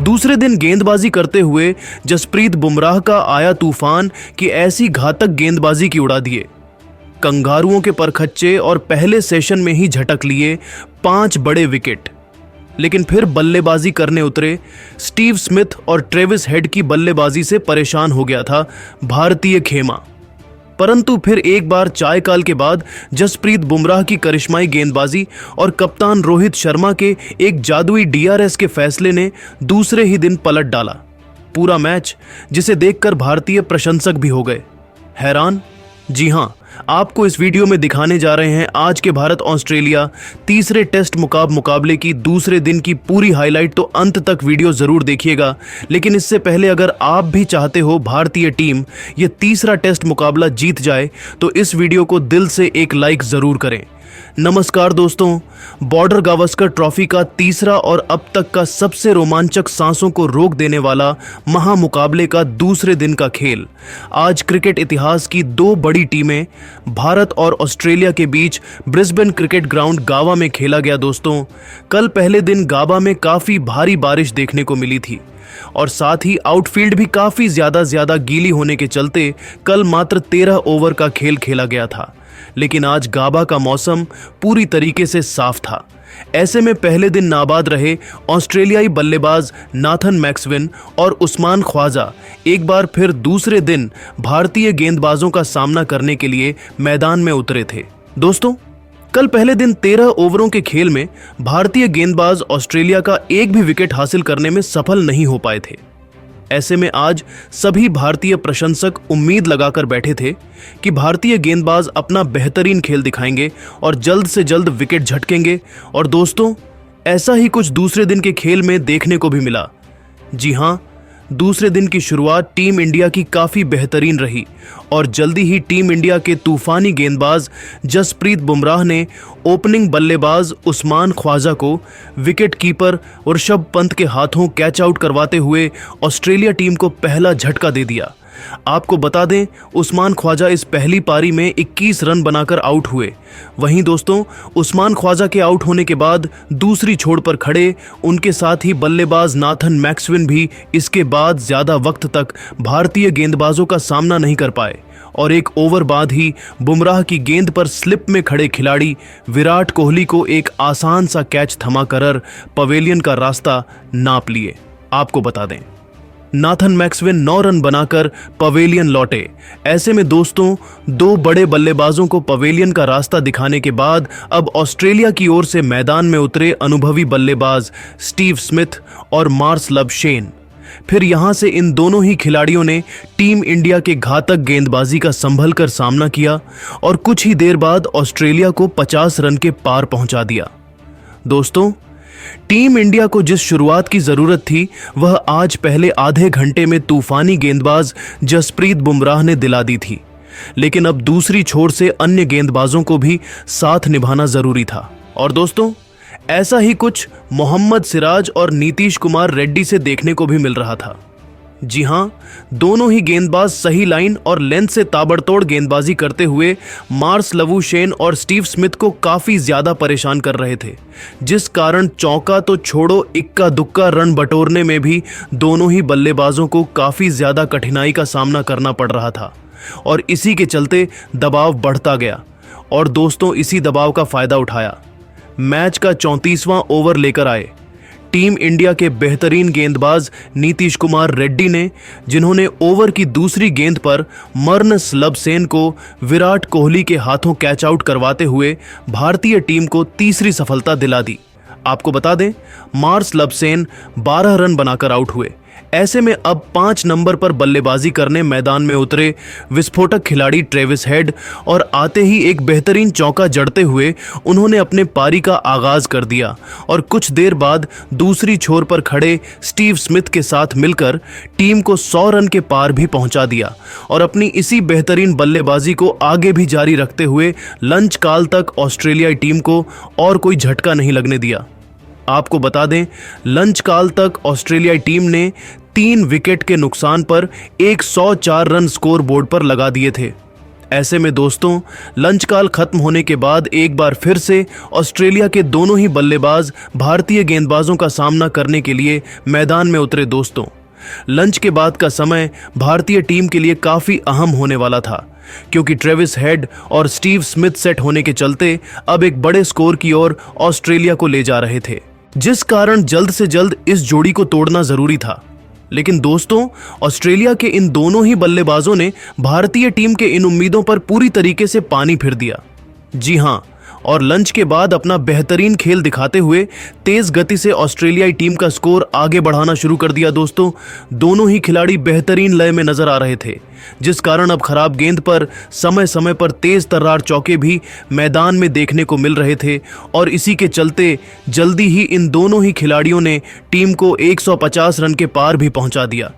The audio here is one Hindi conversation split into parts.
दूसरे दिन गेंदबाजी करते हुए जसप्रीत बुमराह का आया तूफान कि ऐसी घातक गेंदबाजी की उड़ा दिए। कंगारुओं के परखच्चे और पहले सेशन में ही झटक लिए 5 बड़े विकेट। लेकिन फिर बल्लेबाजी करने उतरे स्टीव स्मिथ और ट्रेविस हेड की बल्लेबाजी से परेशान हो गया था भारतीय खेमा। परंतु फिर एक बार चाय काल के बाद जसप्रीत बुमराह की करिश्माई गेंदबाजी और कप्तान रोहित शर्मा के एक जादुई DRS के फैसले ने दूसरे ही दिन पलट डाला पूरा मैच, जिसे देखकर भारतीय प्रशंसक भी हो गए हैरान। जी हां, आपको इस वीडियो में दिखाने जा रहे हैं आज के भारत ऑस्ट्रेलिया तीसरे टेस्ट मुकाबले की दूसरे दिन की पूरी हाईलाइट, तो अंत तक वीडियो जरूर देखिएगा। लेकिन इससे पहले अगर आप भी चाहते हो भारतीय टीम ये तीसरा टेस्ट मुकाबला जीत जाए तो इस वीडियो को दिल से एक लाइक जरूर करें। नमस्कार दोस्तों, बॉर्डर गावस्कर ट्रॉफी का तीसरा और अब तक का सबसे रोमांचक, सांसों को रोक देने वाला महामुकाबले का दूसरे दिन का खेल आज क्रिकेट इतिहास की 2 बड़ी टीमें भारत और ऑस्ट्रेलिया के बीच ब्रिस्बेन क्रिकेट ग्राउंड गावा में खेला गया। दोस्तों, कल पहले दिन गावा में काफी भारी बारिश देखने को मिली थी और साथ ही आउटफील्ड भी काफी ज्यादा गीली होने के चलते कल मात्र 13 ओवर का खेल खेला गया था। लेकिन आज गाबा का मौसम पूरी तरीके से साफ था। ऐसे में पहले दिन नाबाद रहे ऑस्ट्रेलियाई बल्लेबाज नाथन मैक्सवेन और उस्मान ख्वाजा एक बार फिर दूसरे दिन भारतीय गेंदबाजों का सामना करने के लिए मैदान में उतरे थे। दोस्तों, कल पहले दिन 13 ओवरों के खेल में भारतीय गेंदबाज ऑस्ट्रेलिया का एक भी विकेट हासिल करने में सफल नहीं हो पाए थे। ऐसे में आज सभी भारतीय प्रशंसक उम्मीद लगाकर बैठे थे कि भारतीय गेंदबाज अपना बेहतरीन खेल दिखाएंगे और जल्द से जल्द विकेट झटकेंगे। और दोस्तों, ऐसा ही कुछ दूसरे दिन के खेल में देखने को भी मिला। जी हां, दूसरे दिन की शुरुआत टीम इंडिया की काफी बेहतरीन रही और जल्दी ही टीम इंडिया के तूफानी गेंदबाज जसप्रीत बुमराह ने ओपनिंग बल्लेबाज उस्मान ख्वाजा को विकेट कीपर ऋषभ पंत के हाथों कैच आउट करवाते हुए ऑस्ट्रेलिया टीम को पहला झटका दे दिया। आपको बता दें, उस्मान ख्वाजा इस पहली पारी में 21 रन बनाकर आउट हुए। वहीं दोस्तों, उस्मान ख्वाजा के आउट होने के बाद दूसरी छोर पर खड़े उनके साथ ही बल्लेबाज नाथन मैक्सवेन भी इसके बाद ज्यादा वक्त तक भारतीय गेंदबाजों का सामना नहीं कर पाए और एक ओवर बाद ही बुमराह की गेंद पर स्लिप में खड़े खिलाड़ी विराट कोहली को एक आसान सा कैच थमाकर पवेलियन का रास्ता नाप लिए। आपको बता दें, नाथन मैक्सवेन 9 रन बनाकर पवेलियन लौटे। ऐसे में दोस्तों, 2 बड़े बल्लेबाजों को पवेलियन का रास्ता दिखाने के बाद अब ऑस्ट्रेलिया की ओर से मैदान में उतरे अनुभवी बल्लेबाज स्टीव स्मिथ और मार्स लबशेन। फिर यहां से इन दोनों ही खिलाड़ियों ने टीम इंडिया के घातक गेंदबाजी का संभल कर सामना किया और कुछ ही देर बाद ऑस्ट्रेलिया को 50 रन के पार पहुंचा दिया। दोस्तों, टीम इंडिया को जिस शुरुआत की जरूरत थी वह आज पहले आधे घंटे में तूफानी गेंदबाज जसप्रीत बुमराह ने दिला दी थी। लेकिन अब दूसरी छोर से अन्य गेंदबाजों को भी साथ निभाना जरूरी था। और दोस्तों, ऐसा ही कुछ मोहम्मद सिराज और नीतीश कुमार रेड्डी से देखने को भी मिल रहा था। जी हां, दोनों ही गेंदबाज सही लाइन और लेंथ से ताबड़तोड़ गेंदबाजी करते हुए मार्स लबशेन और स्टीव स्मिथ को काफी ज्यादा परेशान कर रहे थे, जिस कारण चौका तो छोड़ो, इक्का दुक्का रन बटोरने में भी दोनों ही बल्लेबाजों को काफी ज्यादा कठिनाई का सामना करना पड़ रहा था और इसी के चलते दबाव बढ़ता गया। और दोस्तों, इसी दबाव का फायदा उठाया मैच का 34वां ओवर लेकर आए टीम इंडिया के बेहतरीन गेंदबाज नीतीश कुमार रेड्डी ने, जिन्होंने ओवर की दूसरी गेंद पर मर्नस लबसेन को विराट कोहली के हाथों कैच आउट करवाते हुए भारतीय टीम को तीसरी सफलता दिला दी। आपको बता दें, मार्स लबसेन 12 रन बनाकर आउट हुए। ऐसे में अब 5 नंबर पर बल्लेबाजी करने मैदान में उतरे विस्फोटक खिलाड़ी ट्रेविस हेड और आते ही एक बेहतरीन चौका जड़ते हुए उन्होंने अपने पारी का आगाज कर दिया और कुछ देर बाद दूसरी छोर पर खड़े स्टीव स्मिथ के साथ मिलकर टीम को 100 रन के पार भी पहुंचा दिया और अपनी इसी बेहतरीन बल्लेबाजी को आगे भी जारी रखते हुए लंच काल तक ऑस्ट्रेलियाई टीम को और कोई झटका नहीं लगने दिया। आपको बता दें, लंच काल तक ऑस्ट्रेलियाई टीम ने 3 विकेट के नुकसान पर 104 रन स्कोर बोर्ड पर लगा दिए थे। ऐसे में दोस्तों, लंच काल खत्म होने के बाद एक बार फिर से ऑस्ट्रेलिया के दोनों ही बल्लेबाज भारतीय गेंदबाजों का सामना करने के लिए मैदान में उतरे। दोस्तों, लंच के बाद का समय भारतीय टीम के लिए काफी अहम होने वाला था, क्योंकि ट्रेविस हेड और स्टीव स्मिथ सेट होने के चलते अब एक बड़े स्कोर की ओर ऑस्ट्रेलिया को ले जा रहे थे, जिस कारण जल्द से जल्द इस जोड़ी को तोड़ना जरूरी था। लेकिन दोस्तों, ऑस्ट्रेलिया के इन दोनों ही बल्लेबाजों ने भारतीय टीम के इन उम्मीदों पर पूरी तरीके से पानी फिर दिया। जी हां, और लंच के बाद अपना बेहतरीन खेल दिखाते हुए तेज गति से ऑस्ट्रेलियाई टीम का स्कोर आगे बढ़ाना शुरू कर दिया। दोस्तों, दोनों ही खिलाड़ी बेहतरीन लय में नजर आ रहे थे, जिस कारण अब खराब गेंद पर समय समय पर तेज तर्रार चौके भी मैदान में देखने को मिल रहे थे। और इसी के चलते जल्दी ही इन दोनों ही खिलाड़ियों ने टीम को 150 रन के पार भी पहुंचा दिया।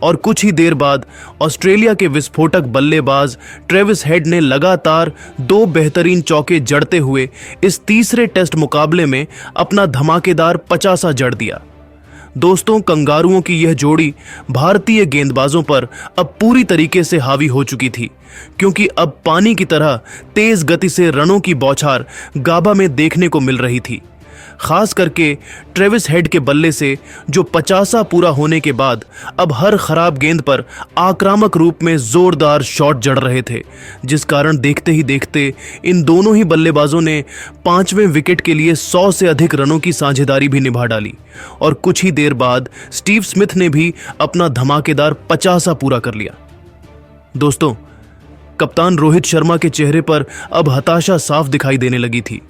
और कुछ ही देर बाद ऑस्ट्रेलिया के विस्फोटक बल्लेबाज ट्रेविस हेड ने लगातार 2 बेहतरीन चौके जड़ते हुए इस तीसरे टेस्ट मुकाबले में अपना धमाकेदार 50 जड़ दिया। दोस्तों, कंगारुओं की यह जोड़ी भारतीय गेंदबाजों पर अब पूरी तरीके से हावी हो चुकी थी, क्योंकि अब पानी की तरह तेज गति से रनों की बौछार गाबा में देखने को मिल रही थी। खास करके ट्रेविस हेड के बल्ले से जो 50 पूरा होने के बाद अब हर खराब गेंद पर आक्रामक रूप में जोरदार शॉट जड़ रहे थे, जिस कारण देखते ही देखते इन दोनों ही बल्लेबाजों ने 5वें विकेट के लिए 100 से अधिक रनों की साझेदारी भी निभा डाली। और कुछ ही देर बाद स्टीव स्मिथ ने भी अपना धमाकेदार 50 पूरा कर लिया। दोस्तों, कप्तान रोहित शर्मा के चेहरे पर अब हताशा साफ दिखाई देने लगी थी,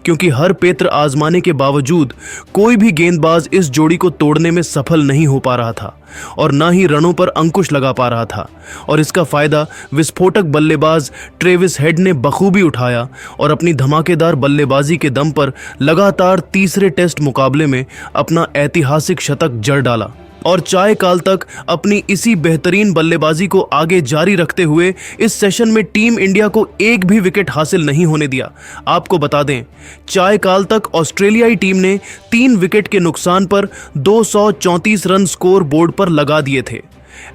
क्योंकि हर पेत्र आजमाने के बावजूद कोई भी गेंदबाज इस जोड़ी को तोड़ने में सफल नहीं हो पा रहा था और न ही रनों पर अंकुश लगा पा रहा था। और इसका फायदा विस्फोटक बल्लेबाज ट्रेविस हेड ने बखूबी उठाया और अपनी धमाकेदार बल्लेबाजी के दम पर लगातार तीसरे टेस्ट मुकाबले में अपना ऐतिहासिक शतक जड़ डाला और चाय काल तक अपनी इसी बेहतरीन बल्लेबाजी को आगे जारी रखते हुए इस सेशन में टीम इंडिया को एक भी विकेट हासिल नहीं होने दिया। आपको बता दें, चाय काल तक ऑस्ट्रेलियाई टीम ने 3 विकेट के नुकसान पर 234 रन स्कोर बोर्ड पर लगा दिए थे।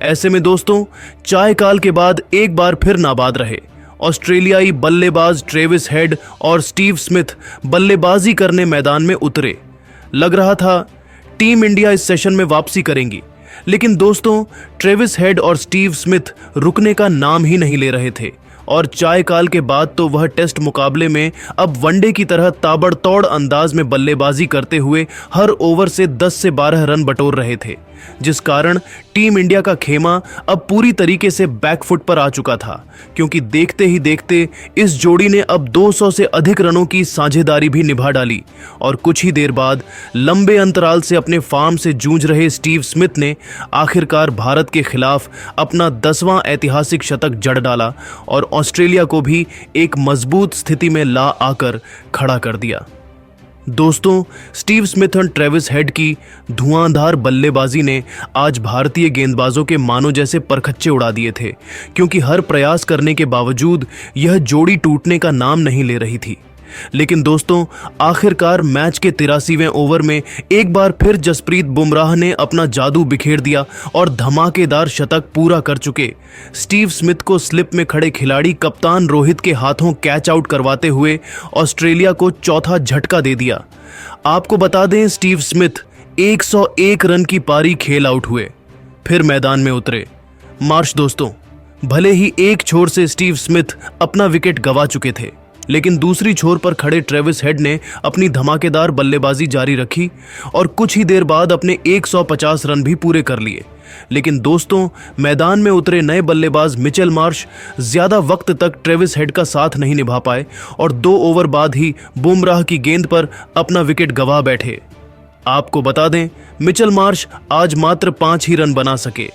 ऐसे में दोस्तों, चाय काल के बाद एक बार फिर नाबाद रहे। ऑस्ट्रेलियाई बल्लेबाज ट्रेविस हेड और स्टीव स्मिथ बल्लेबाजी करने मैदान में उतरे। लग रहा था टीम इंडिया इस सेशन में वापसी करेंगी, लेकिन दोस्तों, ट्रेविस हेड और स्टीव स्मिथ रुकने का नाम ही नहीं ले रहे थे और चाय काल के बाद तो वह टेस्ट मुकाबले में अब वनडे की तरह ताबड़तोड़ अंदाज में बल्लेबाजी करते हुए हर ओवर से 10 से 12 रन बटोर रहे थे, जिस कारण टीम इंडिया का खेमा अब पूरी तरीके से बैकफुट पर आ चुका था, क्योंकि देखते ही देखते इस जोड़ी ने अब 200 से अधिक रनों की साझेदारी भी निभा डाली। और कुछ ही देर बाद लंबे अंतराल से अपने फॉर्म से जूझ रहे स्टीव स्मिथ ने आखिरकार भारत के खिलाफ अपना 10वां ऐतिहासिक शतक जड़ डाला और ऑस्ट्रेलिया को भी एक मजबूत स्थिति में ला आकर खड़ा कर दिया। दोस्तों, स्टीव स्मिथ और ट्रेविस हेड की धुआंधार बल्लेबाजी ने आज भारतीय गेंदबाजों के मानो जैसे परखच्चे उड़ा दिए थे, क्योंकि हर प्रयास करने के बावजूद यह जोड़ी टूटने का नाम नहीं ले रही थी। लेकिन दोस्तों, आखिरकार मैच के 83वें ओवर में एक बार फिर जसप्रीत बुमराह ने अपना जादू बिखेर दिया और धमाकेदार शतक पूरा कर चुके स्टीव स्मिथ को स्लिप में खड़े खिलाड़ी कप्तान रोहित के हाथों कैच आउट करवाते हुए ऑस्ट्रेलिया को चौथा झटका दे दिया। आपको बता दें, स्टीव स्मिथ 101 रन की पारी खेल आउट हुए, फिर मैदान में उतरे। मार्श दोस्तों, भले ही एक छोर से स्टीव स्मिथ अपना विकेट गंवा चुके थे, लेकिन दूसरी छोर पर खड़े ट्रेविस हेड ने अपनी धमाकेदार बल्लेबाजी जारी रखी और कुछ ही देर बाद अपने 150 रन भी पूरे कर लिए। लेकिन दोस्तों, मैदान में उतरे नए बल्लेबाज मिचेल मार्श ज्यादा वक्त तक ट्रेविस हेड का साथ नहीं निभा पाए और 2 ओवर बाद ही बुमराह की गेंद पर अपना विकेट गंवा बैठे। आपको बता दें, मिचेल मार्श आज मात्र 5 ही रन बना सके।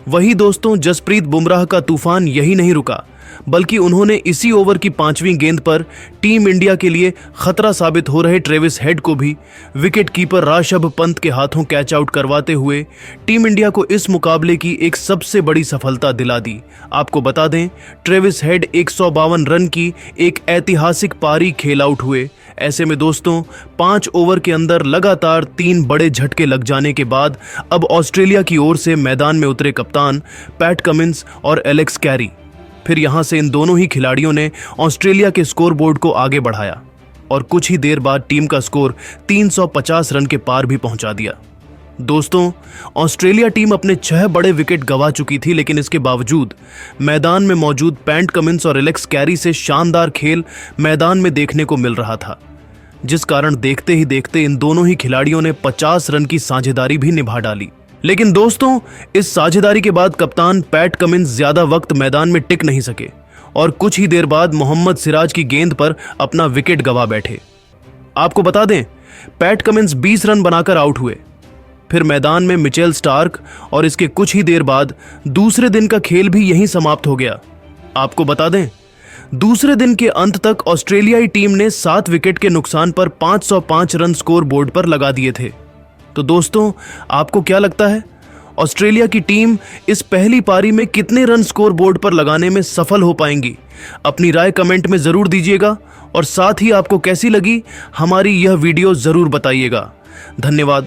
वही दोस्तों, जसप्रीत बुमराह का तूफान यही नहीं रुका, बल्कि उन्होंने इसी ओवर की 5वीं गेंद पर टीम इंडिया के लिए खतरा साबित हो रहे ट्रेविस हेड को भी विकेट कीपर ऋषभ पंत के हाथों कैच आउट करवाते हुए टीम इंडिया को इस मुकाबले की एक सबसे बड़ी सफलता दिला दी। आपको बता दें, ट्रेविस हेड 152 रन की एक ऐतिहासिक पारी खेल आउट हुए। ऐसे में दोस्तों, 5 ओवर के अंदर लगातार 3 बड़े झटके लग जाने के बाद अब ऑस्ट्रेलिया की ओर से मैदान में उतरे कप्तान पैट कमिंस और एलेक्स कैरी। फिर यहां से इन दोनों ही खिलाड़ियों ने ऑस्ट्रेलिया के स्कोर बोर्ड को आगे बढ़ाया और कुछ ही देर बाद टीम का स्कोर 350 रन के पार भी पहुंचा दिया। दोस्तों, ऑस्ट्रेलिया टीम अपने 6 बड़े विकेट गंवा चुकी थी, लेकिन इसके बावजूद मैदान में मौजूद पैट कमिंस और एलेक्स कैरी से शानदार खेल मैदान में देखने को मिल रहा था, जिस कारण देखते ही देखते इन दोनों ही खिलाड़ियों ने 50 रन की साझेदारी भी निभा डाली। लेकिन दोस्तों, इस साझेदारी के बाद कप्तान पैट कमिंस ज्यादा वक्त मैदान में टिक नहीं सके और कुछ ही देर बाद मोहम्मद सिराज की गेंद पर अपना विकेट गंवा बैठे। आपको बता दें, पैट कमिंस 20 रन बनाकर आउट हुए। फिर मैदान में मिचेल स्टार्क और इसके कुछ ही देर बाद दूसरे दिन का खेल भी यहीं समाप्त हो गया। आपको बता दें, दूसरे दिन के अंत तक ऑस्ट्रेलियाई टीम ने 7 विकेट के नुकसान पर 505 रन स्कोर बोर्ड पर लगा दिए थे। तो दोस्तों, आपको क्या लगता है, ऑस्ट्रेलिया की टीम इस पहली पारी में कितने रन स्कोर बोर्ड पर लगाने में सफल हो पाएंगी? अपनी राय कमेंट में जरूर दीजिएगा और साथ ही आपको कैसी लगी हमारी यह वीडियो जरूर बताइएगा। धन्यवाद।